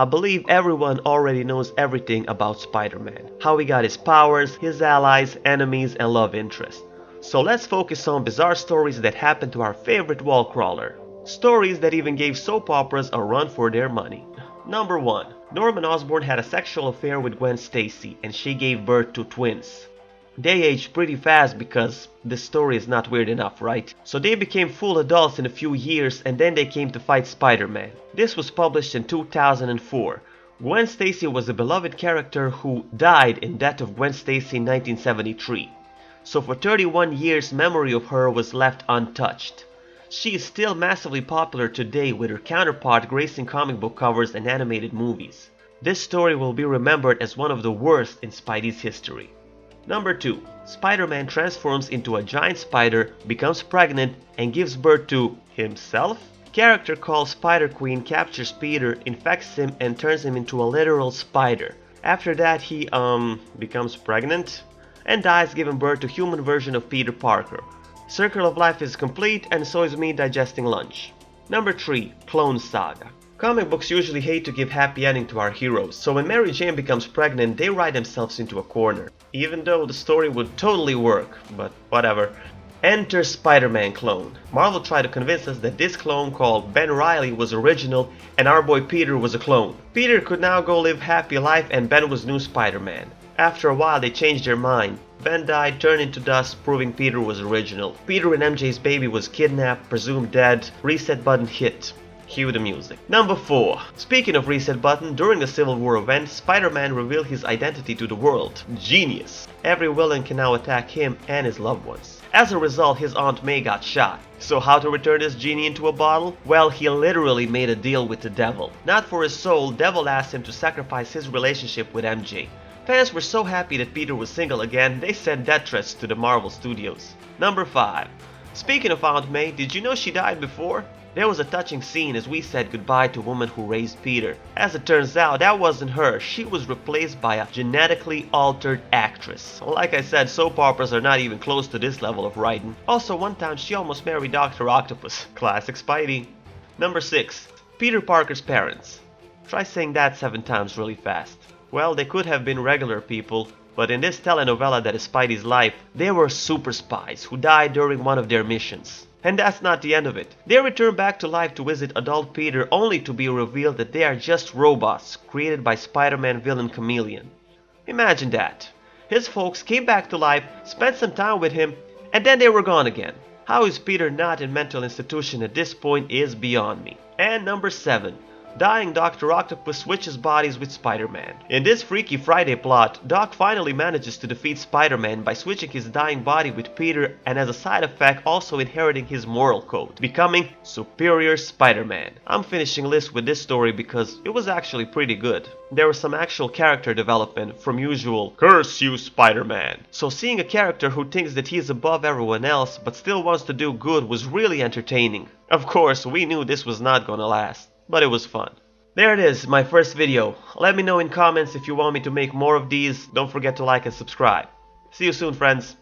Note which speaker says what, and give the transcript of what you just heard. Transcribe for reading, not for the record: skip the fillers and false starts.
Speaker 1: I believe everyone already knows everything about Spider-Man. How he got his powers, his allies, enemies, and love interest. So let's focus on bizarre stories that happened to our favorite wall crawler. Stories that even gave soap operas a run for their money. Number 1. Norman Osborn had a sexual affair with Gwen Stacy and she gave birth to twins. They aged pretty fast because this story is not weird enough, right? So they became full adults in a few years and then they came to fight Spider-Man. This was published in 2004. Gwen Stacy was a beloved character who died in Death of Gwen Stacy in 1973. So for 31 years memory of her was left untouched. She is still massively popular today with her counterpart gracing comic book covers and animated movies. This story will be remembered as one of the worst in Spidey's history. Number 2. Spider-Man transforms into a giant spider, becomes pregnant, and gives birth to himself? Character called Spider-Queen captures Peter, infects him, and turns him into a literal spider. After that he, becomes pregnant and dies giving birth to human version of Peter Parker. Circle of life is complete and so is me digesting lunch. Number 3. Clone Saga. Comic books usually hate to give happy ending to our heroes, so when Mary Jane becomes pregnant they write themselves into a corner. Even though the story would totally work, but whatever. Enter Spider-Man clone. Marvel tried to convince us that this clone called Ben Reilly was original and our boy Peter was a clone. Peter could now go live happy life and Ben was new Spider-Man. After a while they changed their mind. Ben died, turned into dust, proving Peter was original. Peter and MJ's baby was kidnapped, presumed dead, reset button hit. Cue the music. Number 4. Speaking of reset button, during the Civil War event, Spider-Man revealed his identity to the world. Genius. Every villain can now attack him and his loved ones. As a result, his Aunt May got shot. So how to return this genie into a bottle? Well, he literally made a deal with the devil. Not for his soul, devil asked him to sacrifice his relationship with MJ. Fans were so happy that Peter was single again, they sent death threats to the Marvel Studios. Number 5. Speaking of Aunt May, did you know she died before? There was a touching scene as we said goodbye to a woman who raised Peter. As it turns out, that wasn't her. She was replaced by a genetically altered actress. Like I said, soap operas are not even close to this level of writing. Also, one time she almost married Dr. Octopus. Classic Spidey. Number 6. Peter Parker's parents. Try saying that 7 times really fast. Well, they could have been regular people, but in this telenovela that is Spidey's life, they were super spies who died during one of their missions. And that's not the end of it. They return back to life to visit adult Peter only to be revealed that they are just robots created by Spider-Man villain Chameleon. Imagine that. His folks came back to life, spent some time with him, and then they were gone again. How is Peter not in mental institution at this point is beyond me. And number 7. Dying Dr. Octopus switches bodies with Spider-Man. In this Freaky Friday plot, Doc finally manages to defeat Spider-Man by switching his dying body with Peter and as a side effect also inheriting his moral code, becoming Superior Spider-Man. I'm finishing list with this story because it was actually pretty good. There was some actual character development from usual "Curse you, Spider-Man." So seeing a character who thinks that he is above everyone else but still wants to do good was really entertaining. Of course, we knew this was not gonna last, but it was fun. There it is, my first video. Let me know in comments if you want me to make more of these. Don't forget to like and subscribe. See you soon, friends.